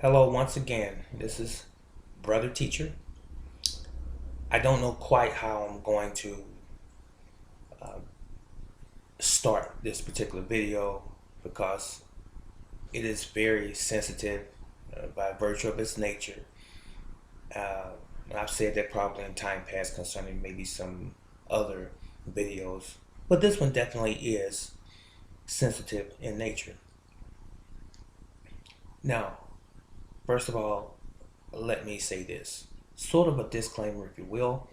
Hello once again. This is Brother Teacher. I don't know quite how I'm going to uh, start this particular video because it is very sensitive by virtue of its nature. Uh, I've said that probably in time past concerning maybe some other videos, but this one definitely is sensitive in nature. Now, first of all, let me say this sort of a disclaimer, if you will,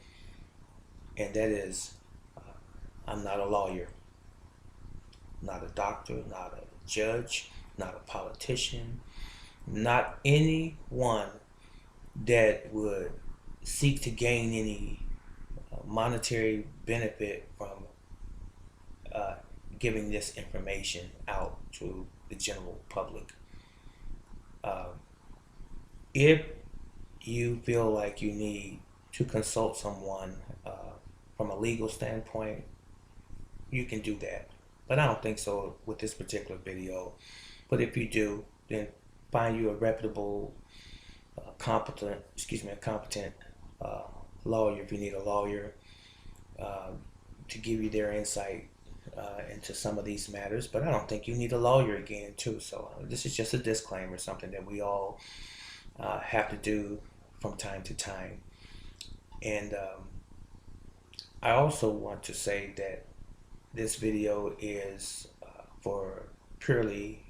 and that is I'm not a lawyer, not a doctor, not a judge, not a politician, not anyone that would seek to gain any monetary benefit from uh, giving this information out to the general public. Uh, if you feel like you need to consult someone from a legal standpoint, you can do that. But I don't think so with this particular video. But if you do, then find you a reputable, a competent uh, lawyer if you need a lawyer uh, to give you their insight into some of these matters. But I don't think you need a lawyer again, too. So this is just a disclaimer, something that we all have to do from time to time. And I also want to say that this video is for purely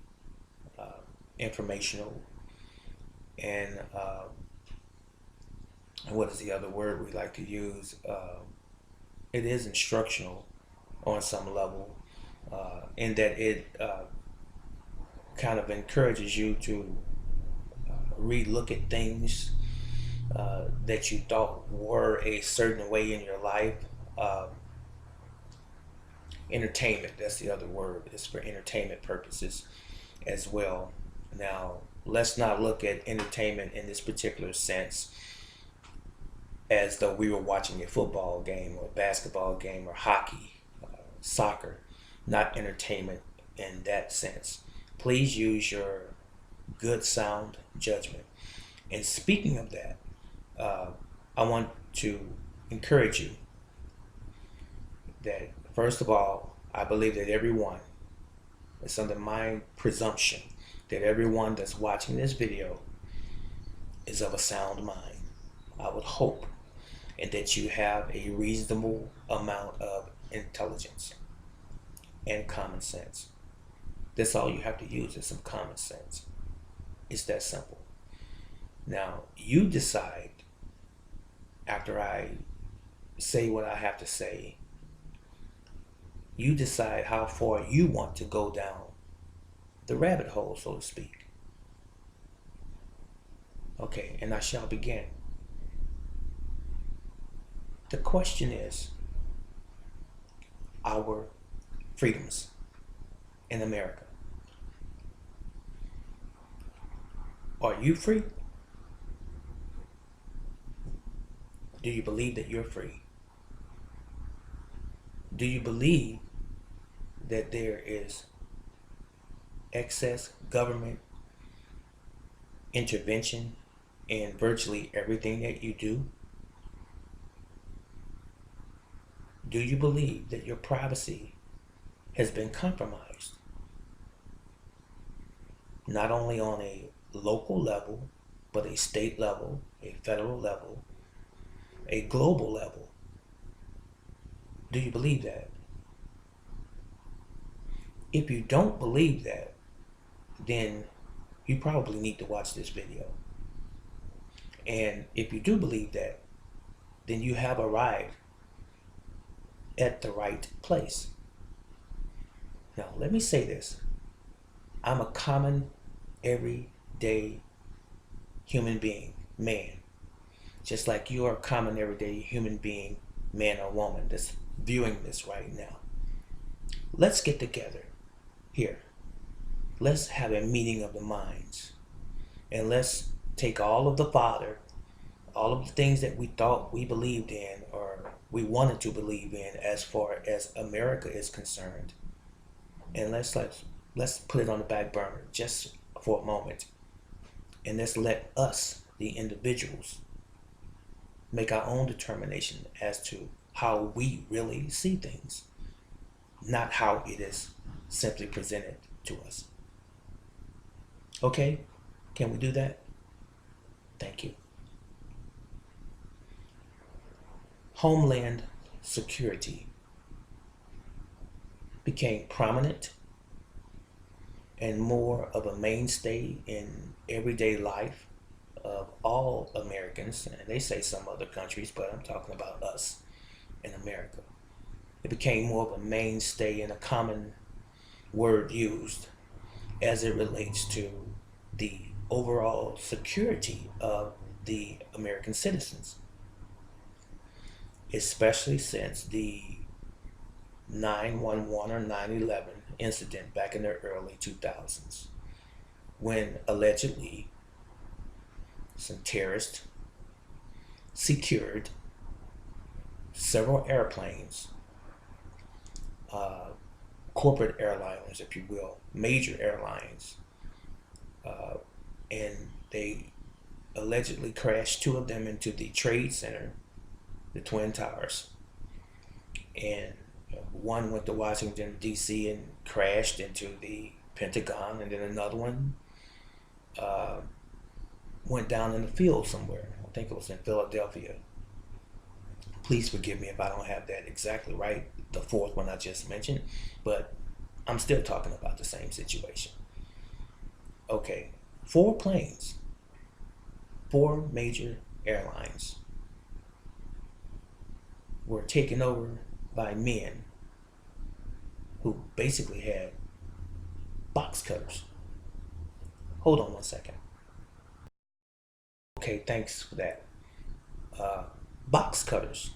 uh, informational and what is the other word we like to use? It is instructional on some level, in that it kind of encourages you to relook at things that you thought were a certain way in your life. Uh, Entertainment, that's the other word, it's for entertainment purposes as well. Now, let's not look at entertainment in this particular sense as though we were watching a football game or a basketball game or hockey, soccer, not entertainment in that sense. Please use your good sound judgment. And speaking of that, I want to encourage you that, first of all, I believe that everyone, it's under my presumption, that everyone that's watching this video is of a sound mind. I would hope, and that you have a reasonable amount of intelligence and common sense. That's all you have to use is some common sense. It's that simple. Now, you decide after I say what I have to say, you decide how far you want to go down the rabbit hole, so to speak. Okay, and I shall begin. The question is our freedoms in America. Are you free? Do you believe that you're free? Do you believe that there is excess government intervention in virtually everything that you do? Do you believe that your privacy has been compromised? Not only on a local level, but a state level, a federal level, a global level. Do you believe that? If you don't believe that, then you probably need to watch this video. And if you do believe that, then you have arrived at the right place. Now, let me say this. I'm a common, everyday human being, man. Just like you are a common, everyday human being, man or woman, that's viewing this right now. Let's get together here. Let's have a meeting of the minds. And let's take all of the fodder, all of the things that we thought we believed in or we wanted to believe in as far as America is concerned, and let's put it on the back burner just for a moment. And let's let us, the individuals, make our own determination as to how we really see things, not how it is simply presented to us. Okay? Can we do that? Thank you. Homeland security became prominent and more of a mainstay in everyday life of all Americans, and they say some other countries, but I'm talking about us in America. It became more of a mainstay and a common word used as it relates to the overall security of the American citizens, especially since the 9/11 or 9/11 incident back in the early 2000s, when allegedly some terrorists secured several airplanes, corporate airliners, if you will, major airlines, and they allegedly crashed two of them into the Trade Center, the Twin Towers, and one went to Washington, D.C. and crashed into the Pentagon, and then another one went down in the field somewhere. I think it was in Philadelphia. Please forgive me if I don't have that exactly right, the fourth one I just mentioned, but I'm still talking about the same situation. Okay, 4 planes, 4 major airlines were taken over by men who basically had box cutters. Hold on one second. Okay, thanks for that. Box cutters.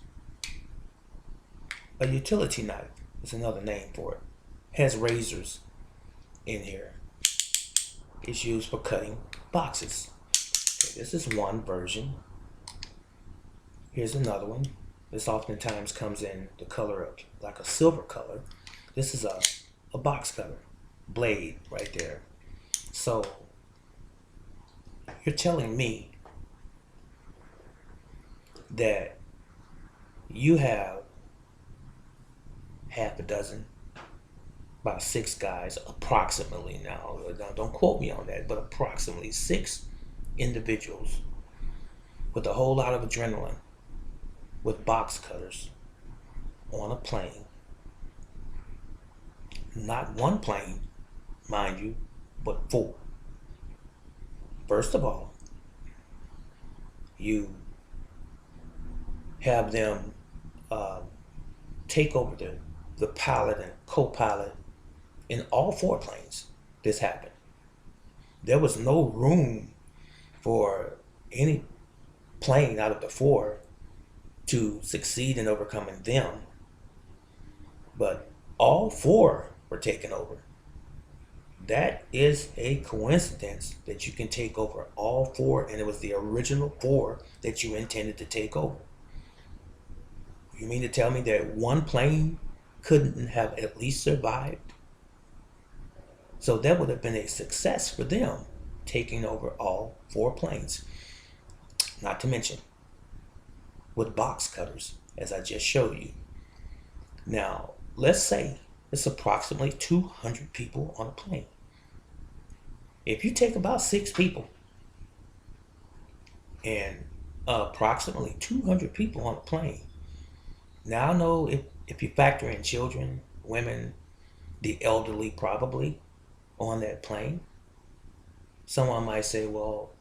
A utility knife is another name for it. Has razors in here. It's used for cutting boxes. Okay, this is one version. Here's another one. This oftentimes comes in the color of like a silver color. This is a box cutter blade right there. So you're telling me that you have half a dozen, about 6 guys, approximately now, don't quote me on that, but approximately 6 individuals with a whole lot of adrenaline, with box cutters on a plane. Not one plane, mind you, but 4. First of all, you have them take over the pilot and co-pilot in all 4 planes. This happened. There was no room for any plane out of the 4 to succeed in overcoming them, but all 4 were taken over. That is a coincidence that you can take over all 4, and it was the original 4 that you intended to take over. You mean to tell me that one plane couldn't have at least survived? So that would have been a success for them, taking over all 4 planes. Not to mention with box cutters, as I just showed you. Now, let's say it's approximately 200 people on a plane. If you take about 6 people and approximately 200 people on a plane, now I know if you factor in children, women, the elderly probably on that plane, someone might say, well,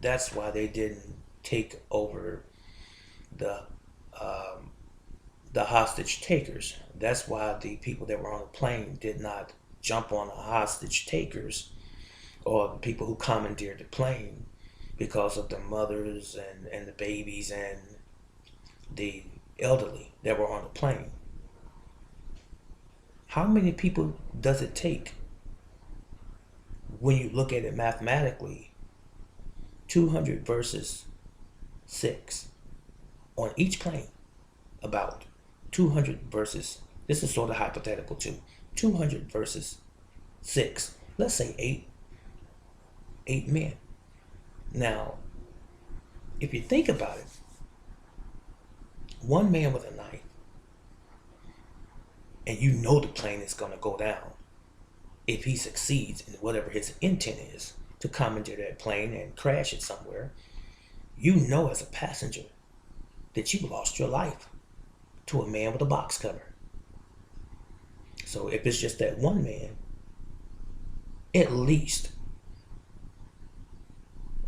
that's why they didn't take over the hostage takers. That's why the people that were on the plane did not jump on the hostage takers or the people who commandeered the plane, because of the mothers and the babies and the elderly that were on the plane. How many people does it take when you look at it mathematically? 200 versus 6 on each plane. About 200 versus, this is sort of hypothetical too, 200 versus 6, let's say 8 men. Now, if you think about it, one man with a knife, and you know the plane is going to go down if he succeeds in whatever his intent is to commandeer that plane and crash it somewhere, you know as a passenger that you lost your life to a man with a box cutter. So if it's just that one man, at least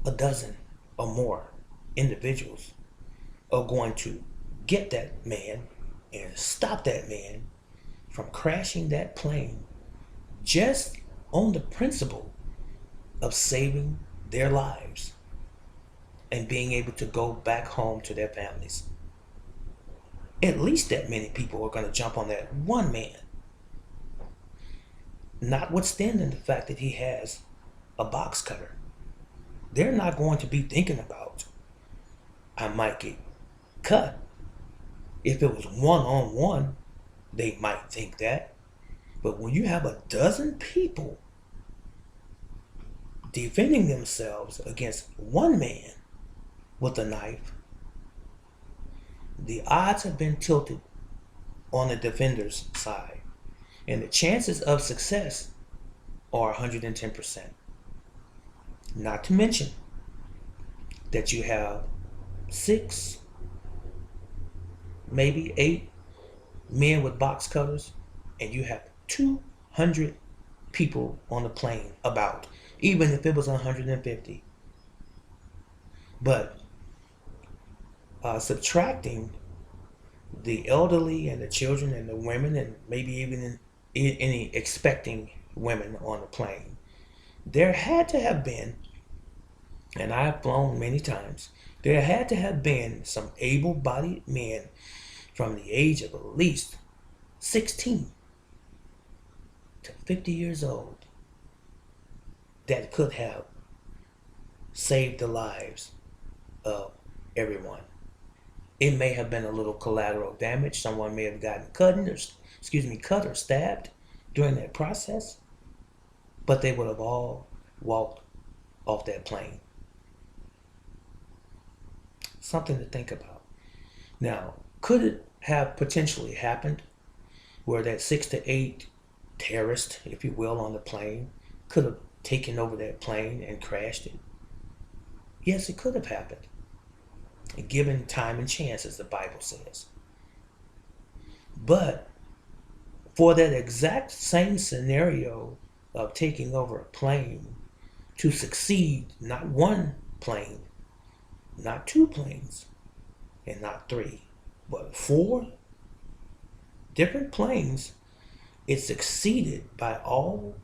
a dozen or more individuals are going to get that man and stop that man from crashing that plane just on the principle of saving their lives and being able to go back home to their families. At least that many people are going to jump on that one man, notwithstanding the fact that he has a box cutter. They're not going to be thinking about, I might get cut. If it was one-on-one, they might think that. But when you have a dozen people defending themselves against one man with a knife, the odds have been tilted on the defender's side. And the chances of success are 110%. Not to mention that you have 6, maybe 8 men with box cutters, and you have 200 people on the plane, about, even if it was 150. But subtracting the elderly and the children and the women and maybe even any expecting women on the plane, there had to have been, and I have flown many times, there had to have been some able-bodied men from the age of at least 16 to 50 years old that could have saved the lives of everyone. It may have been a little collateral damage. Someone may have gotten cut or stabbed during that process, but they would have all walked off that plane. Something to think about. Now, could it have potentially happened where that 6 to 8 terrorists, if you will, on the plane could have taken over that plane and crashed it? Yes, it could have happened, given time and chance, as the Bible says. But for that exact same scenario of taking over a plane to succeed, not one plane, not 2 planes, and not 3, but 4 different planes, it succeeded by all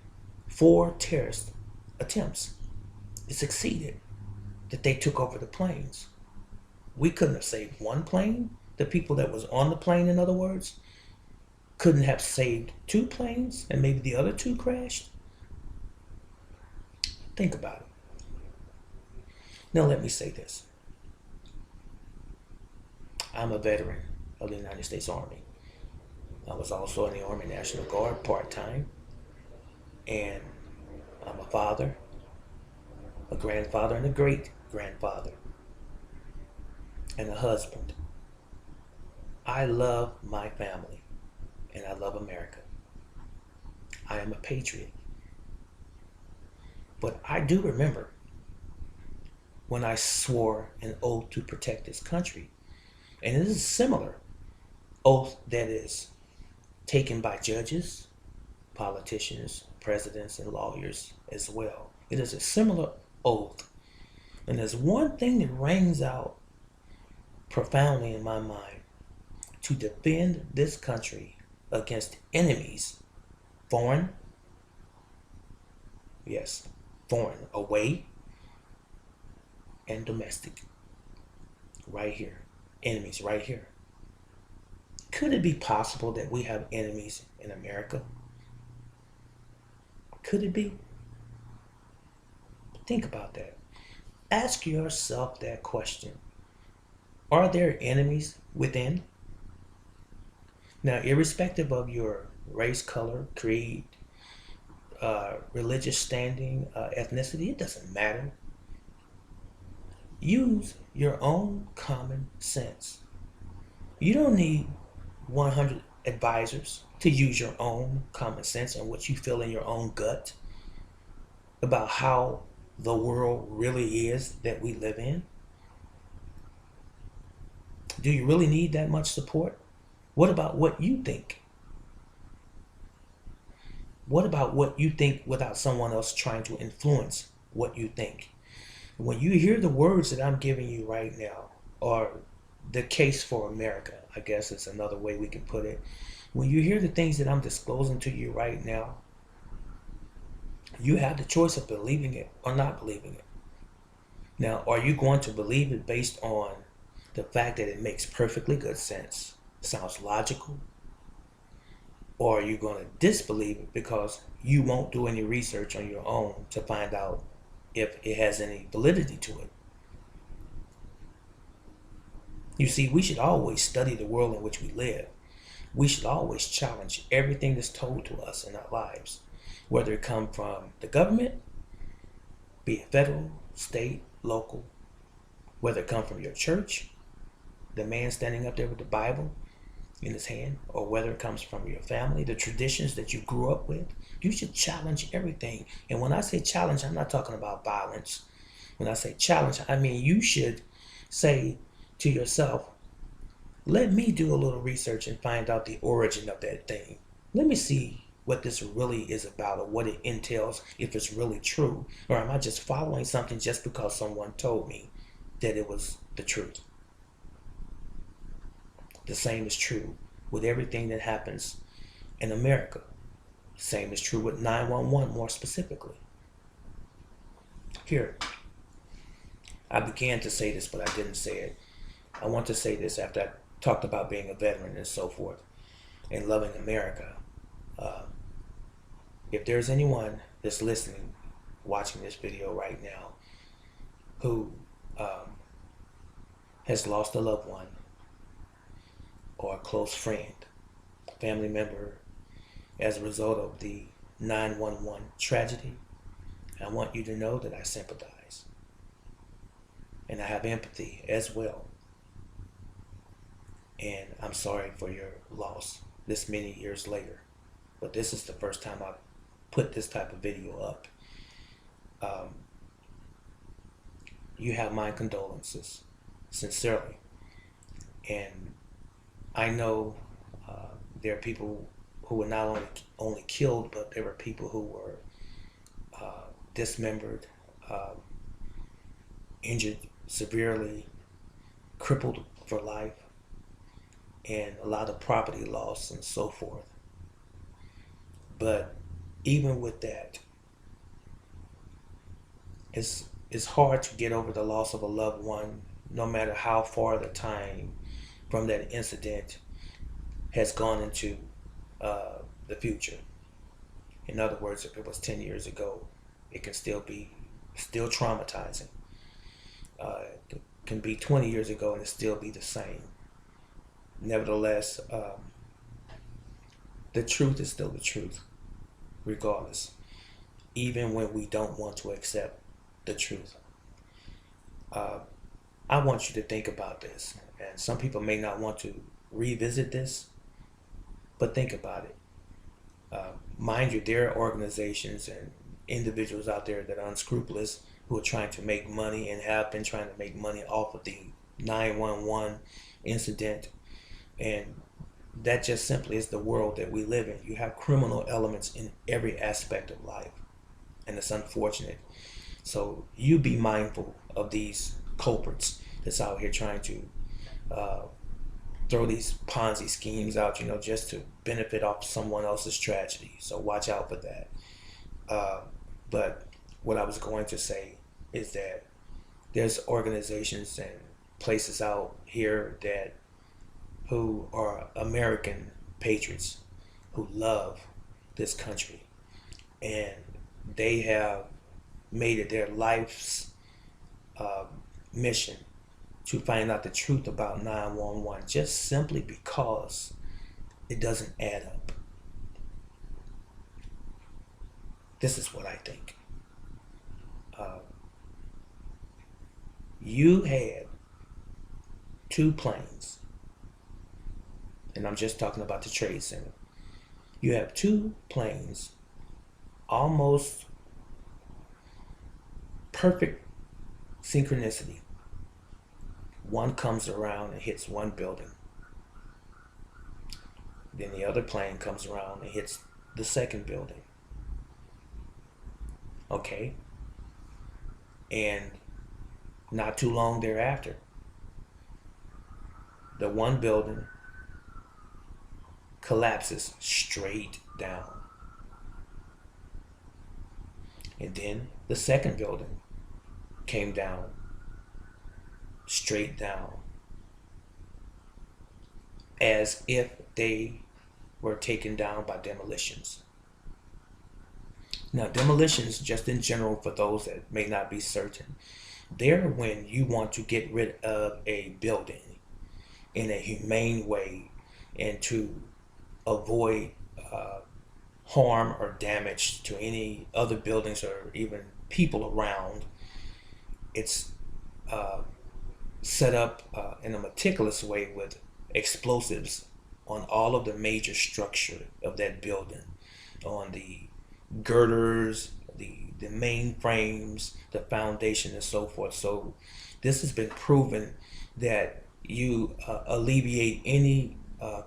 4 terrorist attempts. It succeeded that they took over the planes. We couldn't have saved one plane. The people that was on the plane, in other words, couldn't have saved 2 planes, and maybe the other 2 crashed. Think about it. Now let me say this. I'm a veteran of the United States Army. I was also in the Army National Guard part-time, and I'm a father, a grandfather, and a great-grandfather, and a husband. I love my family, and I love America. I am a patriot. But I do remember when I swore an oath to protect this country. And it is a similar oath that is taken by judges, politicians, presidents, and lawyers as well. It is a similar oath. And there's one thing that rings out profoundly in my mind: to defend this country against enemies, foreign, yes, foreign, away, and domestic. Right here. Enemies right here. Could it be possible that we have enemies in America? Could it be? Think about that. Ask yourself that question. Are there enemies within? Now, irrespective of your race, color, creed, religious standing, ethnicity, it doesn't matter. Use your own common sense. You don't need 100 advisors to use your own common sense and what you feel in your own gut about how the world really is that we live in. Do you really need that much support? What about what you think? What about what you think without someone else trying to influence what you think? When you hear the words that I'm giving you right now, or the case for America, I guess it's another way we can put it. When you hear the things that I'm disclosing to you right now, you have the choice of believing it or not believing it. Now, are you going to believe it based on the fact that it makes perfectly good sense, sounds logical, or are you going to disbelieve it because you won't do any research on your own to find out if it has any validity to it? You see, we should always study the world in which we live. We should always challenge everything that's told to us in our lives, whether it come from the government, be it federal, state, local, whether it come from your church, the man standing up there with the Bible in his hand, or whether it comes from your family, the traditions that you grew up with. You should challenge everything. And when I say challenge, I'm not talking about violence. When I say challenge, I mean you should say to yourself, let me do a little research and find out the origin of that thing. Let me see what this really is about or what it entails, if it's really true. Or am I just following something just because someone told me that it was the truth? The same is true with everything that happens in America. Same is true with 911 more specifically. Here, I began to say this, but I didn't say it. I want to say this after I talked about being a veteran and so forth and loving America. Uh, if there's anyone that's listening, watching this video right now, who has lost a loved one or a close friend, family member, as a result of the 911 tragedy, I want you to know that I sympathize. And I have empathy as well. And I'm sorry for your loss this many years later. But this is the first time I've put this type of video up. You have my condolences, sincerely. And I know there are people who were not only killed, but there were people who were dismembered, injured severely, crippled for life, and a lot of property loss and so forth. But even with that, it's hard to get over the loss of a loved one, no matter how far the time from that incident has gone into the future. In other words, if it was 10 years ago, it can still be traumatizing. It can be 20 years ago and it still be the same. Nevertheless, the truth is still the truth, regardless, even when we don't want to accept the truth. I want you to think about this, and some people may not want to revisit this, but think about it. Mind you, there are organizations and individuals out there that are unscrupulous who are trying to make money and have been trying to make money off of the 911 incident. And that just simply is the world that we live in. You have criminal elements in every aspect of life, and it's unfortunate. So you be mindful of these culprits that's out here trying to throw these Ponzi schemes out, just to benefit off someone else's tragedy. So watch out for that. But what I was going to say is that there's organizations and places out here that who are American patriots who love this country, and they have made it their life's mission to find out the truth about 911, just simply because it doesn't add up. This is what I think. you had two planes, and I'm just talking about the Trade Center. You have two planes, almost perfect synchronicity. One comes around and hits one building. Then the other plane comes around and hits the second building. Okay? And not too long thereafter, the one building collapses straight down. And then the second building came down, straight down, as if they were taken down by demolitions. Now, demolitions, just in general, for those that may not be certain, they're when you want to get rid of a building in a humane way and to avoid harm or damage to any other buildings or even people around. It's set up in a meticulous way with explosives on all of the major structure of that building, on the girders, the main frames, the foundation, and so forth. So this has been proven that you alleviate any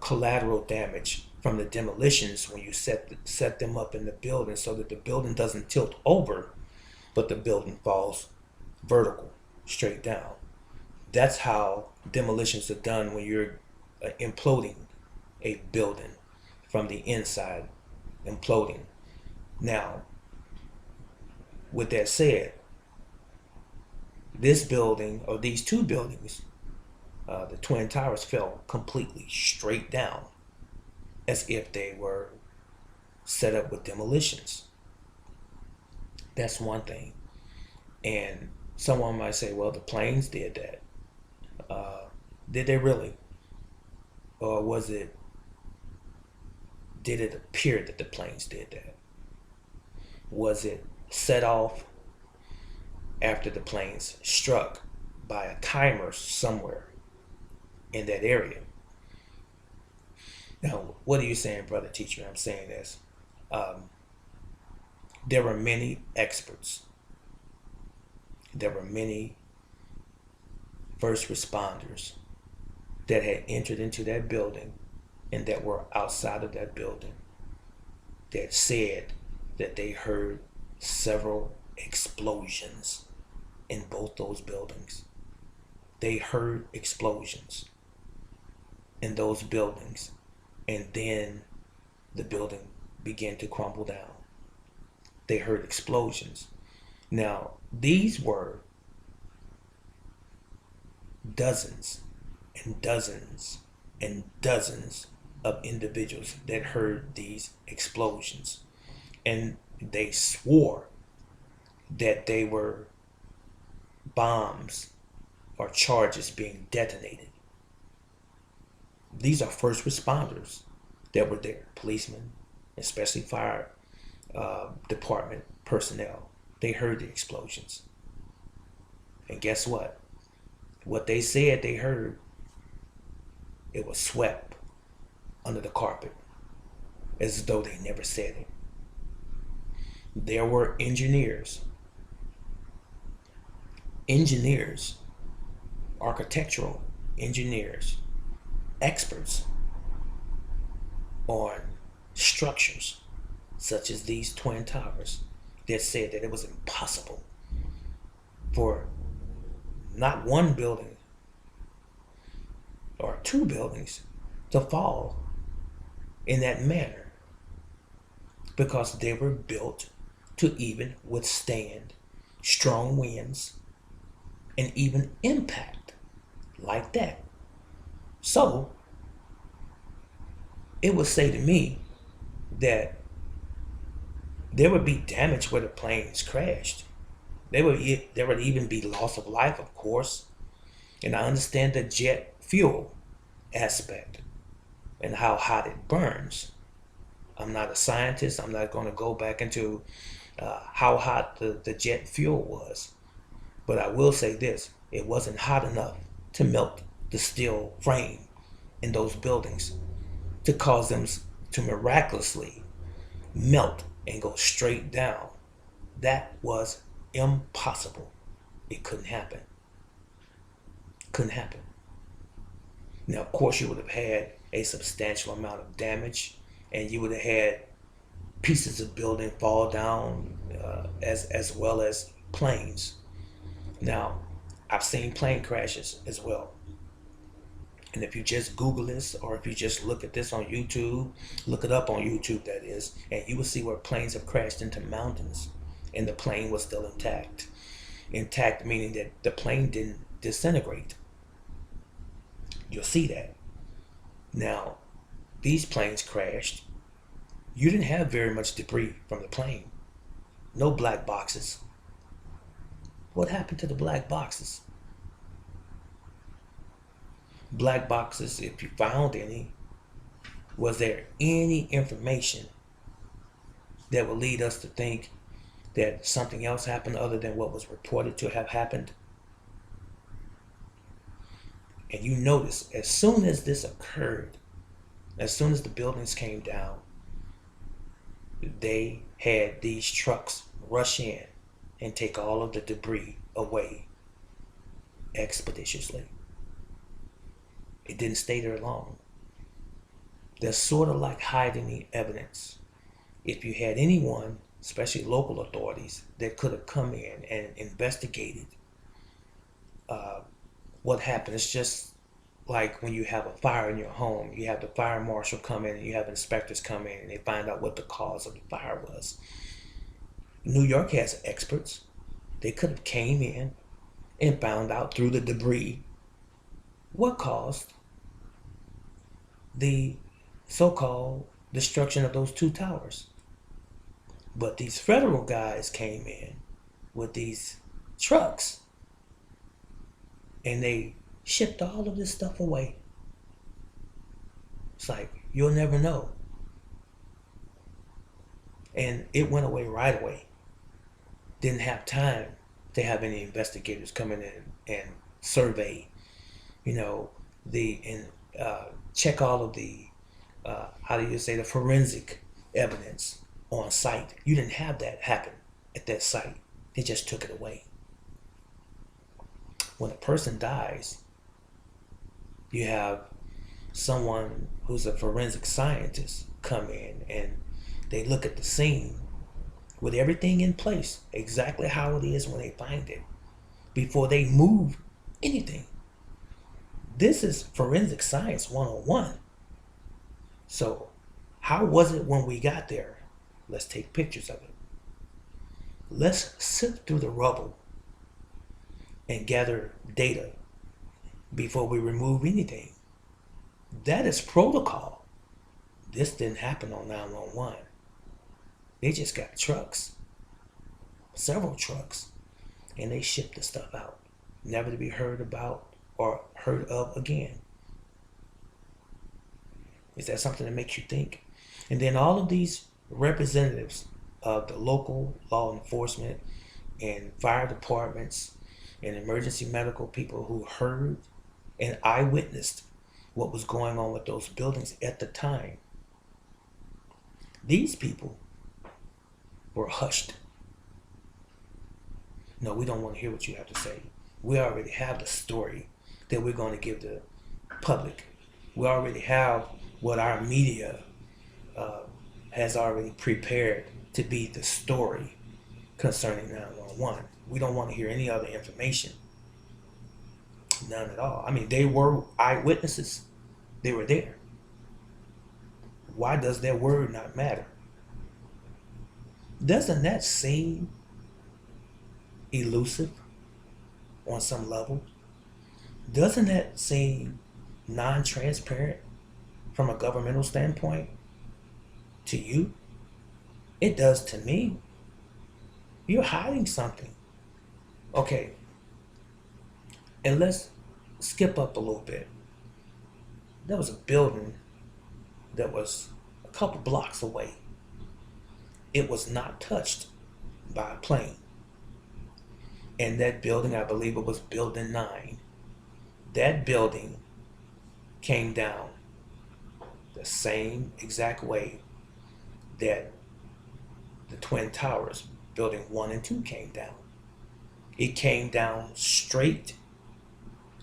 collateral damage from the demolitions when you set them up in the building, so that the building doesn't tilt over, but the building falls vertical, straight down. That's how demolitions are done when you're imploding a building from the inside, imploding. Now, with that said, this building, or these two buildings, the Twin Towers, fell completely straight down as if they were set up with demolitions. That's one thing. And someone might say, well, the planes did that. Did they really? Or did it appear that the planes did that? Was it set off after the planes struck by a timer somewhere in that area? Now, what are you saying, brother teacher? I'm saying this. There were many experts. There were many first responders that had entered into that building and that were outside of that building that said that they heard several explosions in both those buildings. They heard explosions in those buildings, and then the building began to crumble down. They heard explosions. Now, these were dozens and dozens and dozens of individuals that heard these explosions, and they swore that they were bombs or charges being detonated. These are first responders that were there, policemen, especially fire department personnel. They heard the explosions. And guess what? What they said they heard, it was swept under the carpet as though they never said it. There were engineers, architectural engineers, experts on structures such as these Twin Towers that said that it was impossible for not one building or two buildings to fall in that manner, because they were built to even withstand strong winds and even impact like that. So it would say to me that there would be damage where the planes crashed. There would even be loss of life, of course. And I understand the jet fuel aspect and how hot it burns. I'm not a scientist. I'm not going to go back into how hot the jet fuel was. But I will say this. It wasn't hot enough to melt the steel frame in those buildings to cause them to miraculously melt and go straight down. That was impossible. It couldn't happen. Couldn't happen. Now, of course, you would have had a substantial amount of damage, and you would have had pieces of building fall down, as well as planes. Now, I've seen plane crashes as well. And if you just Google this, or if you just look at this on YouTube, look it up on YouTube, that is, and you will see where planes have crashed into mountains and the plane was still intact. Intact meaning that the plane didn't disintegrate. You'll see that. Now, these planes crashed. You didn't have very much debris from the plane. No black boxes. What happened to the black boxes? Black boxes, if you found any, was there any information that would lead us to think that something else happened other than what was reported to have happened? And you notice, as soon as this occurred, as soon as the buildings came down, they had these trucks rush in and take all of the debris away expeditiously. It didn't stay there long. They're sort of like hiding the evidence. If you had anyone, especially local authorities, that could have come in and investigated what happened. It's just like when you have a fire in your home, you have the fire marshal come in and you have inspectors come in and they find out what the cause of the fire was. New York has experts. They could have came in and found out through the debris what caused the so-called destruction of those two towers. But these federal guys came in with these trucks and they shipped all of this stuff away. It's like, you'll never know. And it went away right away. Didn't have time to have any investigators come in and survey, check all of the, the forensic evidence on site. You didn't have that happen at that site. They just took it away. When a person dies, you have someone who's a forensic scientist come in and they look at the scene with everything in place, exactly how it is when they find it, before they move anything. This is forensic science 101. So how was it when we got there? Let's take pictures of it. Let's sift through the rubble and gather data before we remove anything. That is protocol. This didn't happen on 911. They just got trucks, several trucks, and they shipped the stuff out, never to be heard about or heard of again. Is that something that makes you think? And then all of these representatives of the local law enforcement and fire departments and emergency medical people who heard and eyewitnessed what was going on with those buildings at the time, these people were hushed. No, we don't want to hear what you have to say. We already have the story that we're going to give the public. We already have what our media has already prepared to be the story concerning 911. We don't want to hear any other information. None at all. I mean, they were eyewitnesses. They were there. Why does their word not matter? Doesn't that seem elusive on some level? Doesn't that seem non-transparent from a governmental standpoint to you? It does to me. You're hiding something. Okay, and let's skip up a little bit. There was a building that was a couple blocks away. It was not touched by a plane. And that building, I believe it was Building 9, that building came down the same exact way that the Twin Towers, Building 1 and 2, came down. It came down straight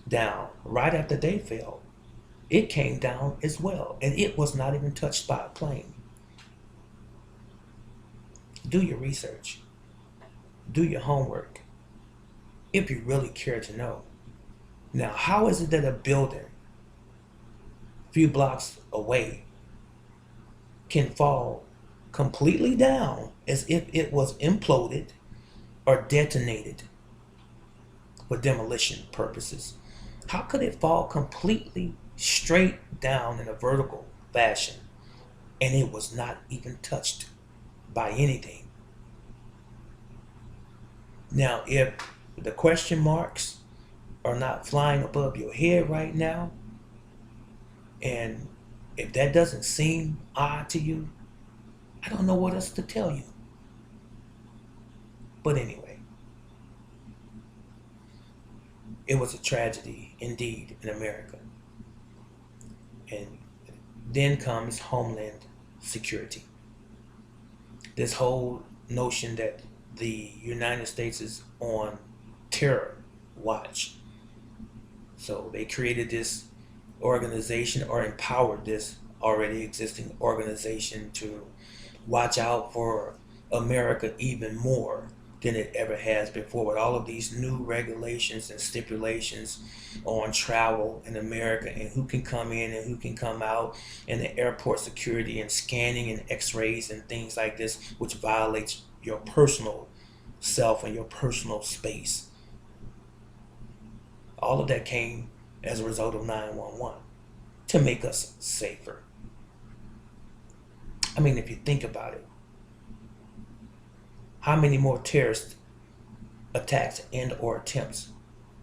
down right after they fell. It came down as well, and it was not even touched by a plane. Do your research, do your homework, if you really care to know. Now, how is it that a building a few blocks away can fall completely down as if it was imploded or detonated for demolition purposes? How could it fall completely straight down in a vertical fashion and it was not even touched by anything? Now, if the question marks are not flying above your head right now, and if that doesn't seem odd to you, I don't know what else to tell you. But anyway, it was a tragedy indeed in America. And then comes Homeland Security. This whole notion that the United States is on terror watch. So they created this organization or empowered this already existing organization to watch out for America even more than it ever has before, with all of these new regulations and stipulations on travel in America and who can come in and who can come out, and the airport security and scanning and x-rays and things like this, which violates your personal self and your personal space. All of that came as a result of 911 to make us safer. I mean, if you think about it, how many more terrorist attacks and or attempts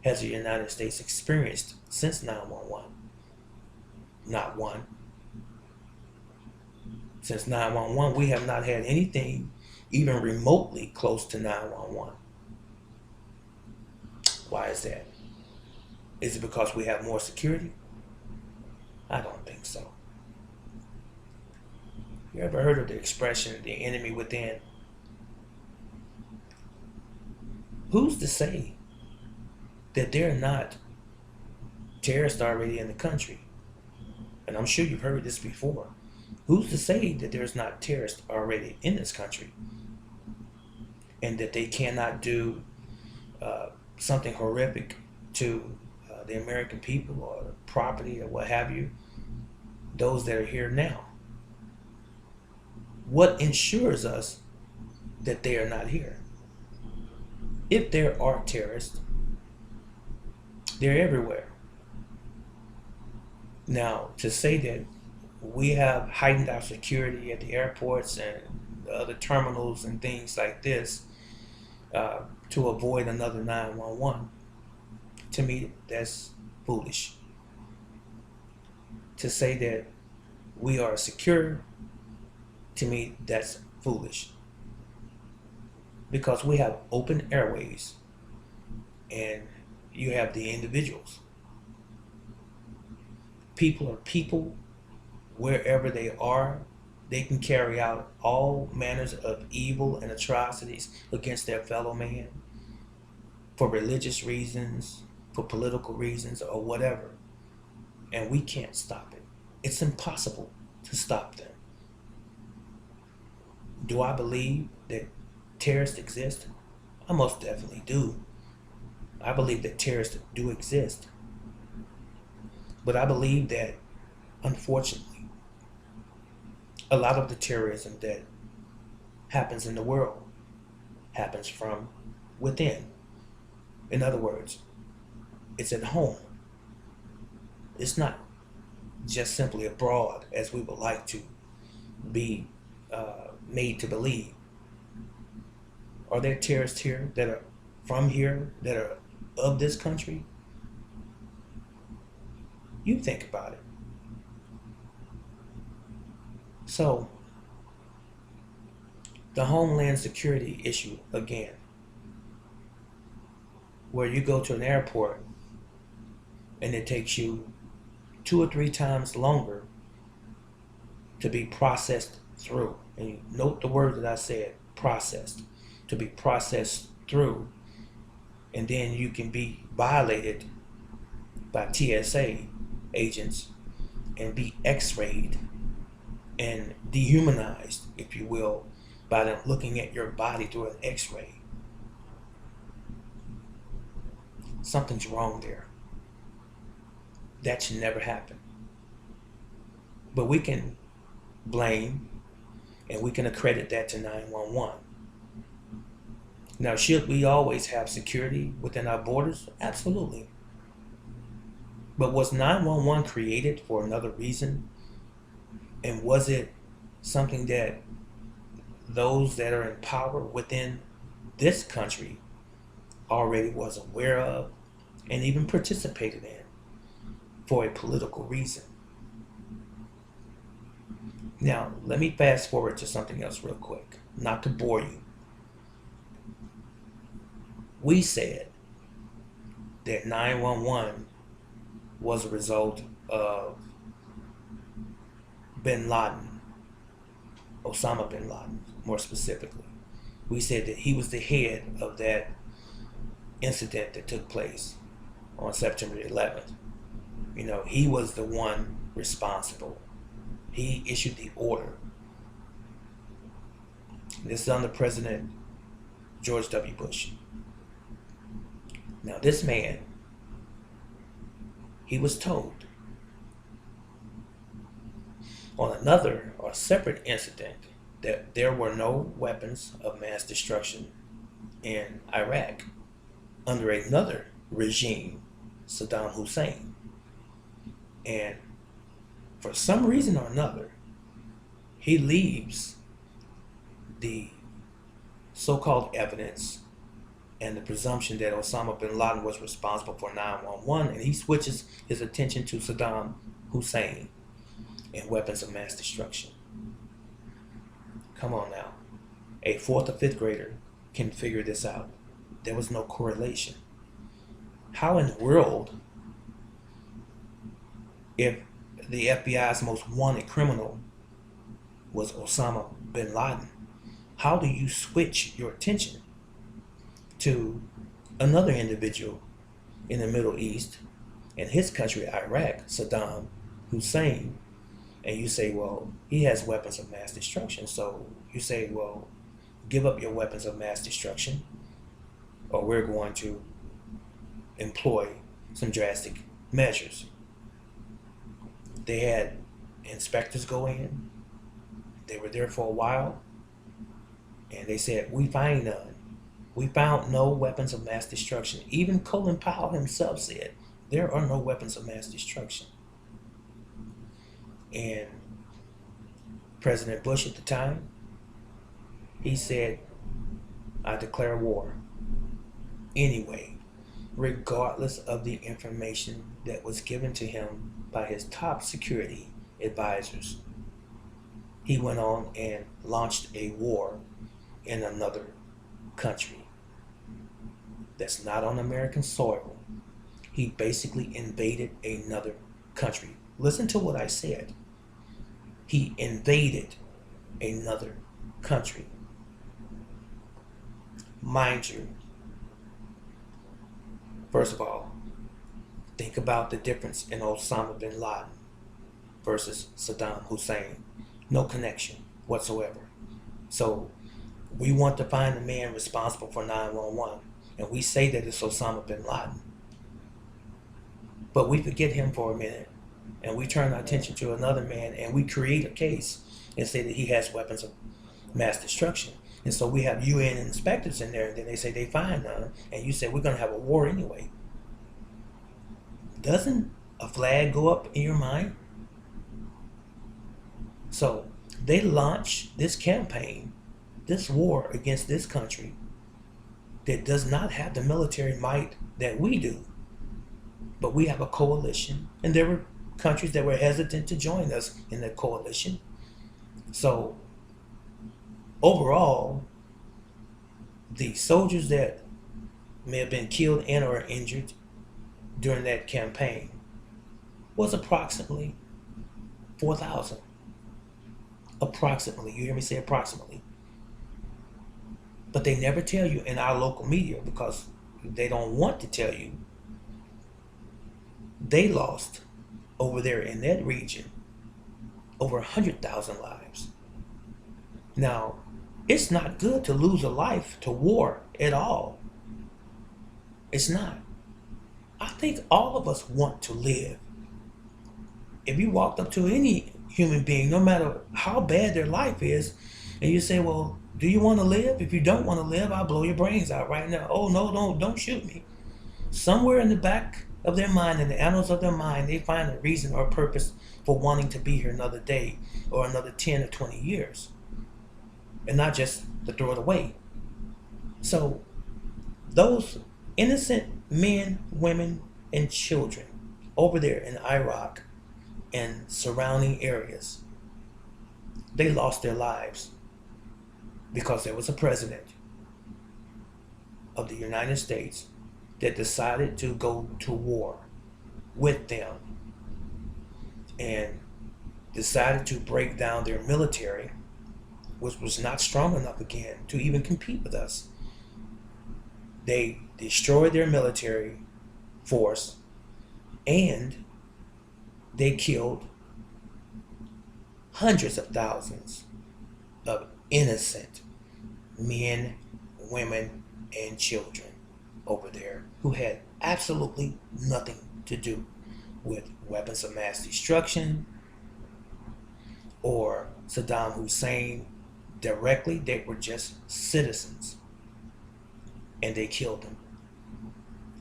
has the United States experienced since 911? Not one. Since 911, we have not had anything even remotely close to 911. Why is that? Is it because we have more security? I don't think so. You ever heard of the expression, the enemy within? Who's to say that there are not terrorists already in the country? And I'm sure you've heard this before. Who's to say that there's not terrorists already in this country and that they cannot do something horrific to the American people or property or what have you, those that are here now? What ensures us that they are not here? If there are terrorists, they're everywhere. Now, to say that we have heightened our security at the airports and the other terminals and things like this to avoid another 911, to me, that's foolish. To say that we are secure, to me, that's foolish. Because we have open airways and you have the individuals. People are people wherever they are. They can carry out all manners of evil and atrocities against their fellow man for religious reasons, for political reasons, or whatever. And we can't stop it. It's impossible to stop them. Do I believe that terrorists exist? I most definitely do. I believe that terrorists do exist. But I believe that, unfortunately, a lot of the terrorism that happens in the world happens from within. In other words, it's at home. It's not just simply abroad, as we would like to be made to believe. Are there terrorists here that are from here, that are of this country? You think about it. So, the Homeland Security issue again. where you go to an airport and it takes you 2 or 3 times longer to be processed through. And you note the word that I said, processed, to be processed through. And then you can be violated by TSA agents and be x-rayed and dehumanized, if you will, by them looking at your body through an x-ray. Something's wrong there. That should never happen. But we can blame and we can accredit that to 911. Now, should we always have security within our borders? Absolutely. But was 911 created for another reason? And was it something that those that are in power within this country already was aware of and even participated in for a political reason? Now, let me fast forward to something else real quick, not to bore you. We said that 911 was a result of bin Laden, Osama bin Laden, more specifically. We said that he was the head of that incident that took place on September 11th. You know, he was the one responsible. He issued the order. This is under President George W. Bush. Now, this man, he was told on another or separate incident that there were no weapons of mass destruction in Iraq under another regime, Saddam Hussein. And for some reason or another, he leaves the so-called evidence and the presumption that Osama bin Laden was responsible for 911, and he switches his attention to Saddam Hussein and weapons of mass destruction. Come on now. A 4th or 5th grader can figure this out. There was no correlation. How in the world, if the FBI's most wanted criminal was Osama bin Laden, how do you switch your attention to another individual in the Middle East, in his country, Iraq, Saddam Hussein, and you say, well, he has weapons of mass destruction. So you say, well, give up your weapons of mass destruction, or we're going to employ some drastic measures. They had inspectors go in. They were there for a while, and they said, we find none. We found no weapons of mass destruction. Even Colin Powell himself said, there are no weapons of mass destruction. And President Bush at the time, he said, I declare war anyway, regardless of the information that was given to him by his top security advisors. He went on and launched a war in another country that's not on American soil. He basically invaded another country. Listen to what I said. He invaded another country. Mind you, first of all, think about the difference in Osama bin Laden versus Saddam Hussein. No connection whatsoever. So we want to find the man responsible for 911, and we say that it's Osama bin Laden. But we forget him for a minute, and we turn our attention to another man, and we create a case and say that he has weapons of mass destruction. And so we have UN inspectors in there, and then they say they find none, and you say we're going to have a war anyway. Doesn't a flag go up in your mind? So they launch this campaign, this war against this country that does not have the military might that we do. But we have a coalition, and there were countries that were hesitant to join us in that coalition. So overall, the soldiers that may have been killed and or injured during that campaign was approximately 4,000. Approximately. You hear me say approximately. But they never tell you in our local media because they don't want to tell you. They lost over there in that region over 100,000 lives. Now, it's not good to lose a life to war at all. It's not. I think all of us want to live. If you walked up to any human being, no matter how bad their life is, and you say, well, do you want to live? If you don't want to live, I'll blow your brains out right now. Oh, no, don't shoot me. Somewhere in the back of their mind, in the annals of their mind, they find a reason or a purpose for wanting to be here another day or another 10 or 20 years. And not just to throw it away. So those innocent men, women, and children over there in Iraq and surrounding areas, they lost their lives because there was a president of the United States that decided to go to war with them and decided to break down their military, which was not strong enough again to even compete with us. They destroyed their military force and they killed hundreds of thousands of innocent men, women, and children over there who had absolutely nothing to do with weapons of mass destruction or Saddam Hussein directly. They were just citizens and they killed them.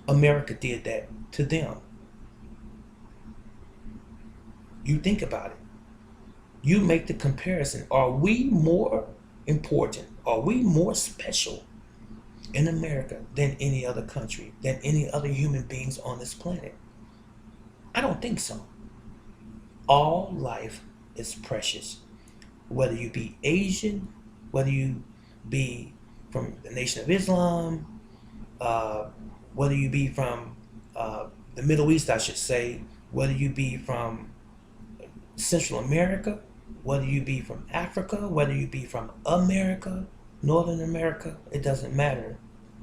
America did that to them. You think about it. You make the comparison. Are we more important? Are we more special in America than any other country, than any other human beings on this planet? I don't think so. All life is precious. Whether you be Asian, whether you be from the Nation of Islam, whether you be from the Middle East, I should say, whether you be from Central America, whether you be from Africa, whether you be from America, Northern America, it doesn't matter.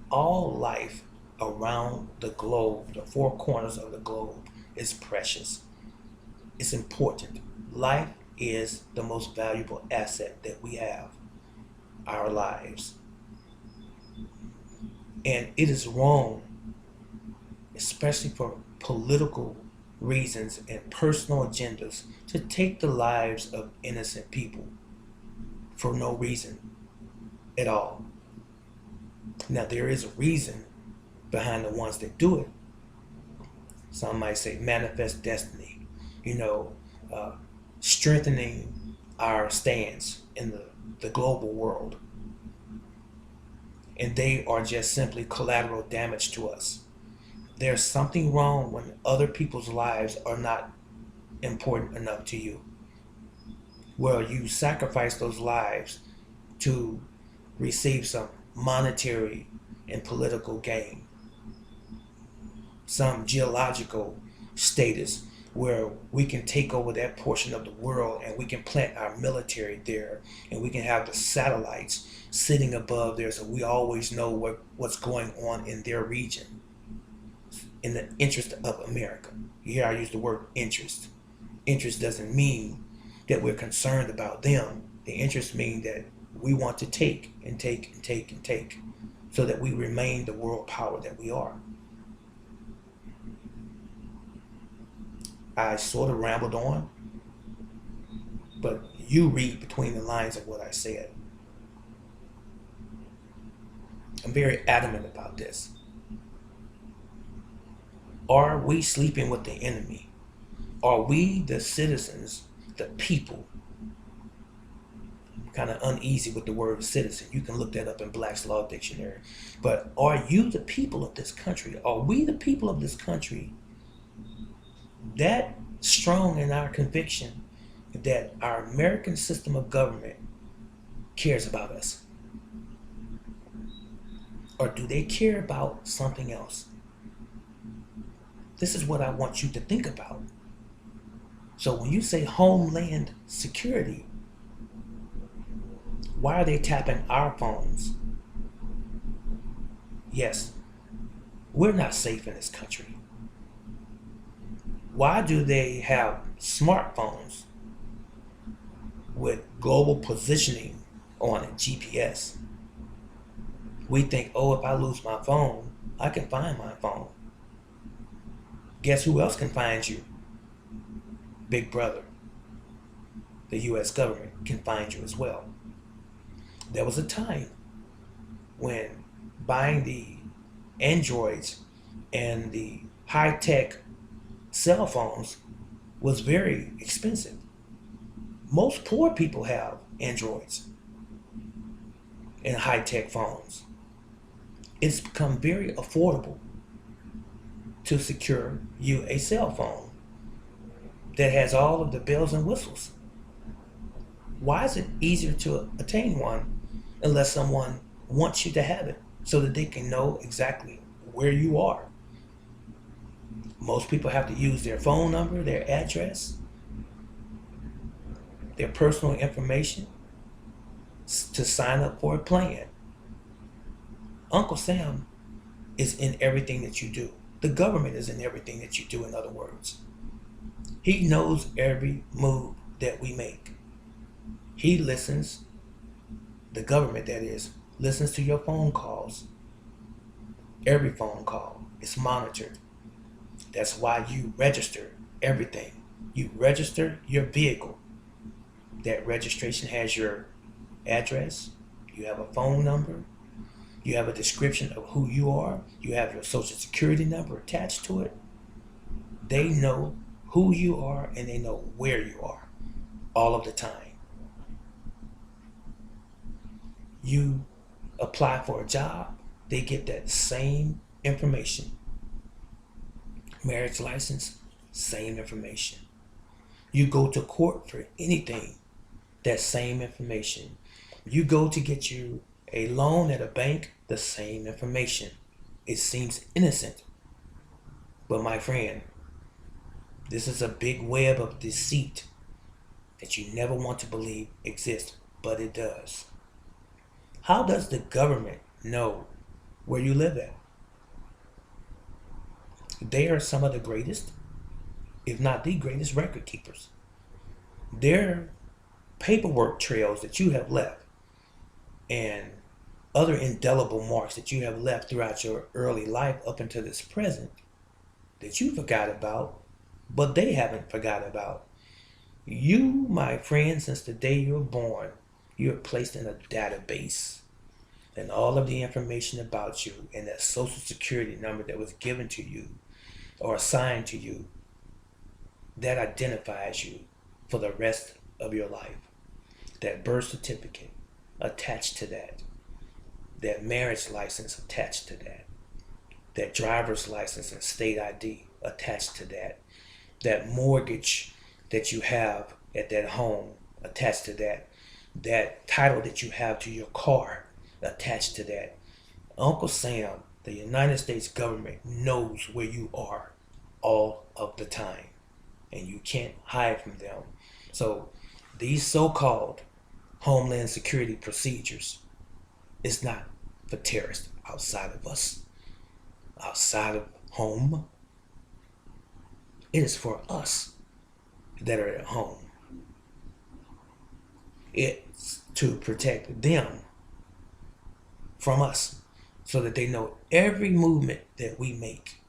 All life around the globe, the four corners of the globe, is precious. It's important. Life is the most valuable asset that we have, our lives. And it is wrong, especially for political reasons and personal agendas, to take the lives of innocent people for no reason at all. Now, there is a reason behind the ones that do it. Some might say manifest destiny, strengthening our stance in the global world. And they are just simply collateral damage to us. There's something wrong when other people's lives are not important enough to you. Well, you sacrifice those lives to receive some monetary and political gain, some geological status where we can take over that portion of the world and we can plant our military there and we can have the satellites sitting above there so we always know what's going on in their region in the interest of America. Here I use the word interest. Interest doesn't mean that we're concerned about them. The interest means that we want to take and take and take and take so that we remain the world power that we are. I sort of rambled on, but you read between the lines of what I said. I'm very adamant about this. Are we sleeping with the enemy? Are we, the citizens, the people? I'm kind of uneasy with the word citizen. You can look that up in Black's Law Dictionary. But are you the people of this country? Are we the people of this country that strong in our conviction that our American system of government cares about us? Or do they care about something else? This is what I want you to think about. So when you say homeland security, why are they tapping our phones? Yes, we're not safe in this country. Why do they have smartphones with global positioning on it, GPS? We think, oh, if I lose my phone, I can find my phone. Guess who else can find you? Big Brother. The US government can find you as well. There was a time when buying the Androids and the high-tech cell phones was very expensive. Most poor people have Androids and high-tech phones. It's become very affordable to secure you a cell phone that has all of the bells and whistles. Why is it easier to attain one unless someone wants you to have it so that they can know exactly where you are? Most people have to use their phone number, their address, their personal information to sign up for a plan. Uncle Sam is in everything that you do. The government is in everything that you do, in other words. He knows every move that we make. He listens, the government that is, listens to your phone calls. Every phone call is monitored. That's why you register everything. You register your vehicle. That registration has your address, you have a phone number, you have a description of who you are, you have your social security number attached to it. They know who you are and they know where you are all of the time. You apply for a job, they get that same information. Marriage license, same information. You go to court for anything, that same information. You go to get you a loan at a bank, the same information. It seems innocent, but my friend, this is a big web of deceit that you never want to believe exists, but it does. How does the government know where you live at? They are some of the greatest, if not the greatest, record keepers. Their paperwork trails that you have left and other indelible marks that you have left throughout your early life up until this present that you forgot about, but they haven't forgot about. You, my friend, since the day you were born, you're placed in a database. And all of the information about you and that social security number that was given to you or assigned to you, that identifies you for the rest of your life. That birth certificate attached to that. That marriage license attached to that. That driver's license and state ID attached to that. That mortgage that you have at that home attached to that. That title that you have to your car attached to that. Uncle Sam, the United States government, knows where you are all of the time, and you can't hide from them. So these so-called homeland security procedures is not for terrorists outside of us, outside of home. It is for us that are at home. It's to protect them from us so that they know every movement that we make.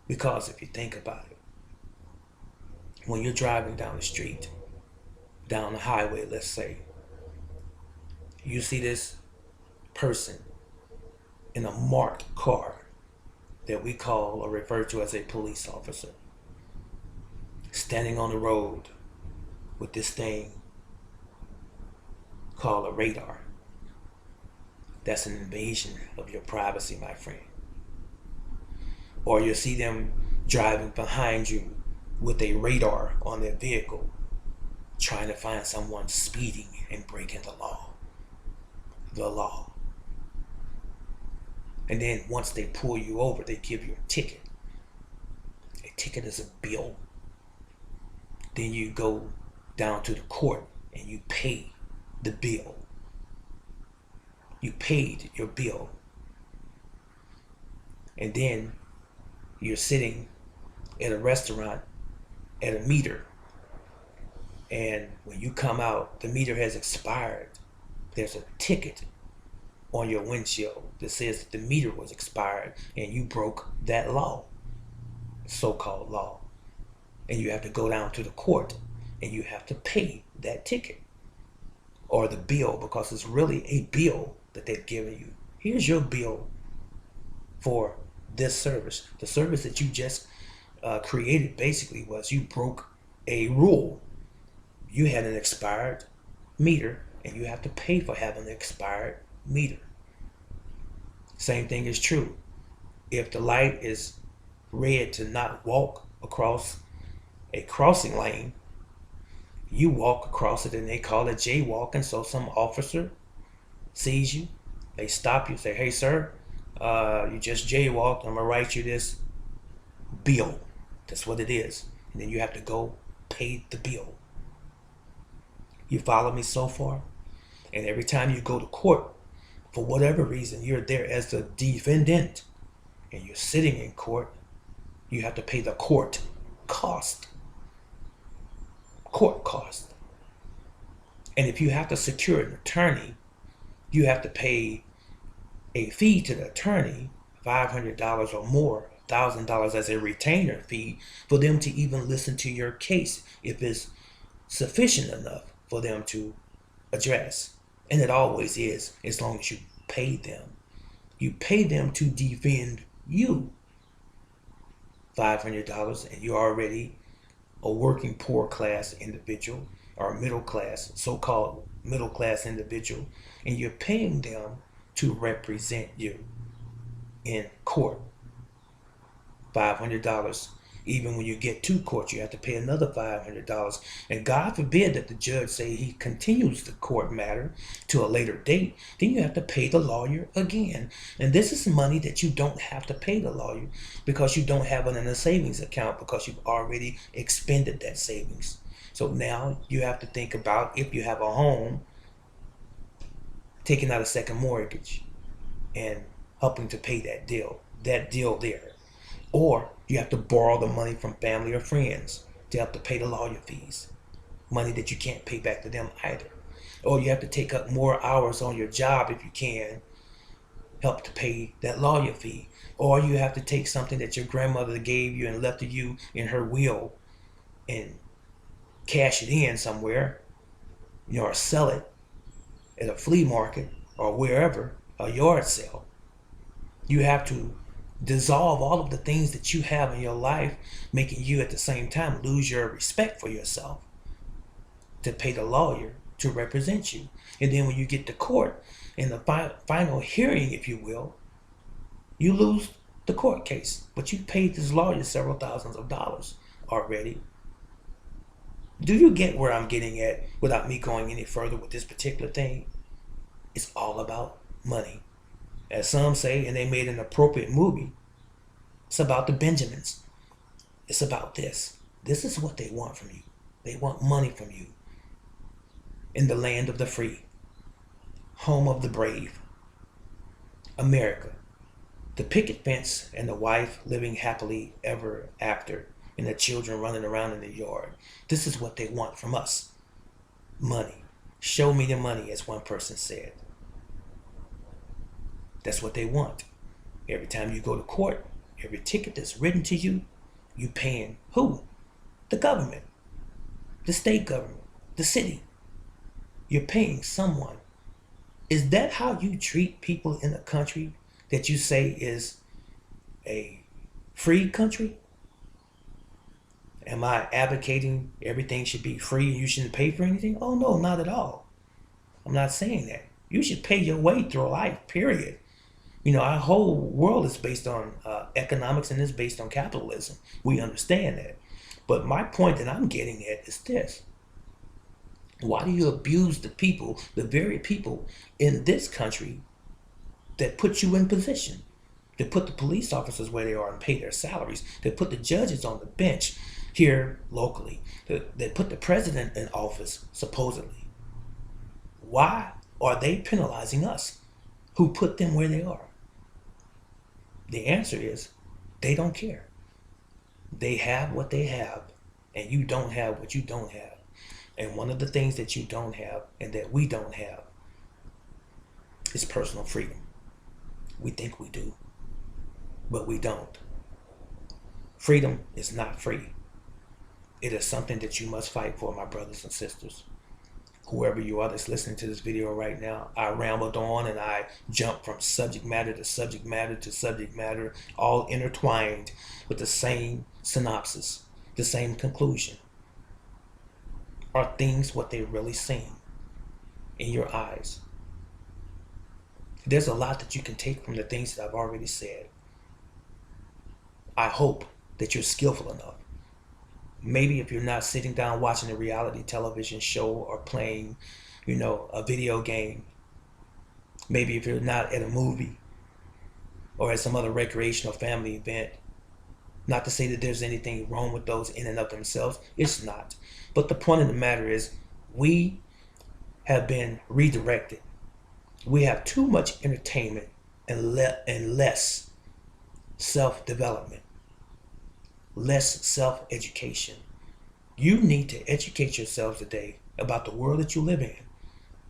Because if you think about it, when you're driving down the street, down the highway, let's say, you see this person in a marked car that we call or refer to as a police officer, standing on the road with this thing called a radar. That's an invasion of your privacy, my friend. Or you'll see them driving behind you with a radar on their vehicle, trying to find someone speeding and breaking the law. The law. And then once they pull you over, they give you a ticket. A ticket is a bill. Then you go down to the court and you pay the bill. You paid your bill. And then you're sitting at a restaurant at a meter. And when you come out, the meter has expired. There's a ticket on your windshield that says that the meter was expired and you broke that law, so-called law. And you have to go down to the court and you have to pay that ticket or the bill, because it's really a bill that they've given you. Here's your bill for this service. The service that you just created basically was you broke a rule. You had an expired meter and you have to pay for having an expired meter. Same thing is true. If the light is red to not walk across a crossing lane, you walk across it and they call it jaywalking. So some officer sees you, they stop you, say, hey sir, you just jaywalked, I'm gonna write you this bill. That's what it is. And then you have to go pay the bill. You follow me so far? And every time you go to court, for whatever reason, you're there as the defendant and you're sitting in court, you have to pay the court cost. Court cost. And if you have to secure an attorney, you have to pay a fee to the attorney, $500 or more, $1,000 as a retainer fee for them to even listen to your case if it's sufficient enough for them to address. And it always is, as long as you pay them. You pay them to defend you. $500 and you're already a working poor class individual or middle class, so-called middle class individual, and you're paying them to represent you in court. $500. Even when you get to court, you have to pay another $500. And God forbid that the judge say he continues the court matter to a later date, then you have to pay the lawyer again. And this is money that you don't have to pay the lawyer because you don't have it in a savings account because you've already expended that savings. So now you have to think about, if you have a home, taking out a second mortgage and helping to pay that deal there. Or you have to borrow the money from family or friends to help to pay the lawyer fees, money that you can't pay back to them either. Or you have to take up more hours on your job if you can, help to pay that lawyer fee. Or you have to take something that your grandmother gave you and left to you in her will and cash it in somewhere, or sell it at a flea market or wherever, a yard sale. You have to dissolve all of the things that you have in your life, making you at the same time lose your respect for yourself, to pay the lawyer to represent you. And then when you get to court, in the final hearing, if you will, you lose the court case, but you paid this lawyer several thousands of dollars already. Do you get where I'm getting at without me going any further with this particular thing? It's all about money. As some say, and they made an appropriate movie, it's about the Benjamins. It's about this. This is what they want from you. They want money from you. In the land of the free, home of the brave, America. The picket fence and the wife living happily ever after, and the children running around in the yard. This is what they want from us. Money. Show me the money, as one person said. That's what they want. Every time you go to court, every ticket that's written to you, you paying who? The government, the state government, the city. You're paying someone. Is that how you treat people in a country that you say is a free country? Am I advocating everything should be free and you shouldn't pay for anything? Oh no, not at all. I'm not saying that. You should pay your way through life, period. Our whole world is based on economics and is based on capitalism. We understand that. But my point that I'm getting at is this. Why do you abuse the people, the very people in this country that put you in position? They put the police officers where they are and pay their salaries. They put the judges on the bench here locally. They put the president in office, supposedly. Why are they penalizing us? Who put them where they are? The answer is they don't care. They have what they have, and you don't have what you don't have. And one of the things that you don't have and that we don't have is personal freedom. We think we do, but we don't. Freedom is not free. It is something that you must fight for, my brothers and sisters. Whoever you are that's listening to this video right now, I rambled on and I jumped from subject matter to subject matter to subject matter, all intertwined with the same synopsis, the same conclusion. Are things what they really seem in your eyes? There's a lot that you can take from the things that I've already said. I hope that you're skillful enough. Maybe if you're not sitting down watching a reality television show or playing, a video game. Maybe if you're not at a movie or at some other recreational family event. Not to say that there's anything wrong with those in and of themselves. It's not. But the point of the matter is we have been redirected. We have too much entertainment and less self-development, less self-education. You need to educate yourselves today about the world that you live in,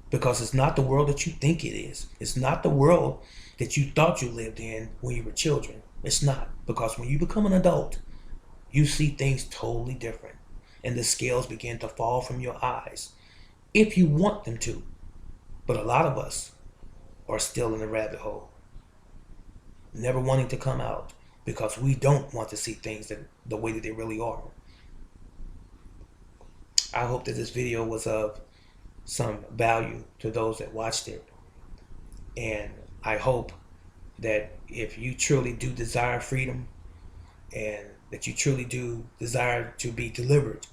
because it's not the world that you think it is. It's not the world that you thought you lived in when you were children. It's not, because when you become an adult, you see things totally different, and the scales begin to fall from your eyes if you want them to. But a lot of us are still in the rabbit hole, never wanting to come out, because we don't want to see things the way that they really are. I hope that this video was of some value to those that watched it. And I hope that if you truly do desire freedom, and that you truly do desire to be delivered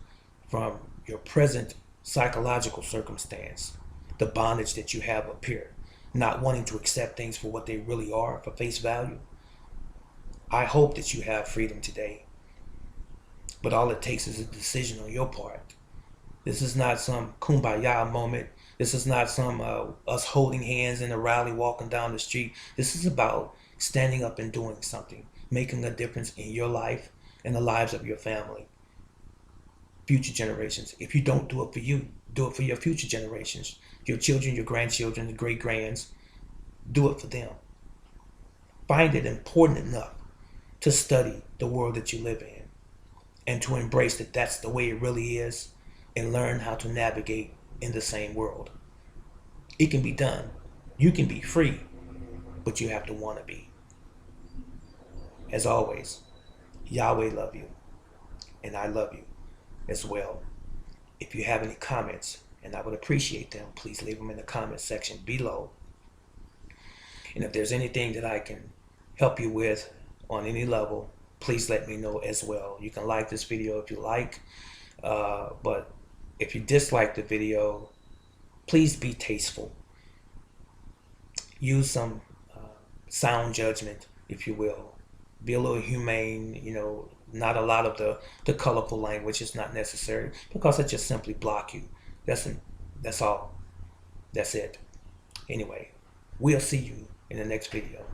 from your present psychological circumstance, the bondage that you have up here, not wanting to accept things for what they really are, for face value, I hope that you have freedom today. But all it takes is a decision on your part. This is not some kumbaya moment. This is not some us holding hands in a rally walking down the street. This is about standing up and doing something, making a difference in your life and the lives of your family, future generations. If you don't do it for you, do it for your future generations, your children, your grandchildren, the great-grands. Do it for them. Find it important enough to study the world that you live in and to embrace that that's the way it really is, and learn how to navigate in the same world. It can be done. You can be free, but you have to want to be. As always, Yahweh love you, and I love you as well. If you have any comments, and I would appreciate them, please leave them in the comment section below. And if there's anything that I can help you with on any level, please let me know as well. You can like this video if you like, but if you dislike the video, please be tasteful. Use some sound judgment, if you will. Be a little humane, not a lot of the colorful language is not necessary, because it just simply block you. That's all. That's it. Anyway, we'll see you in the next video.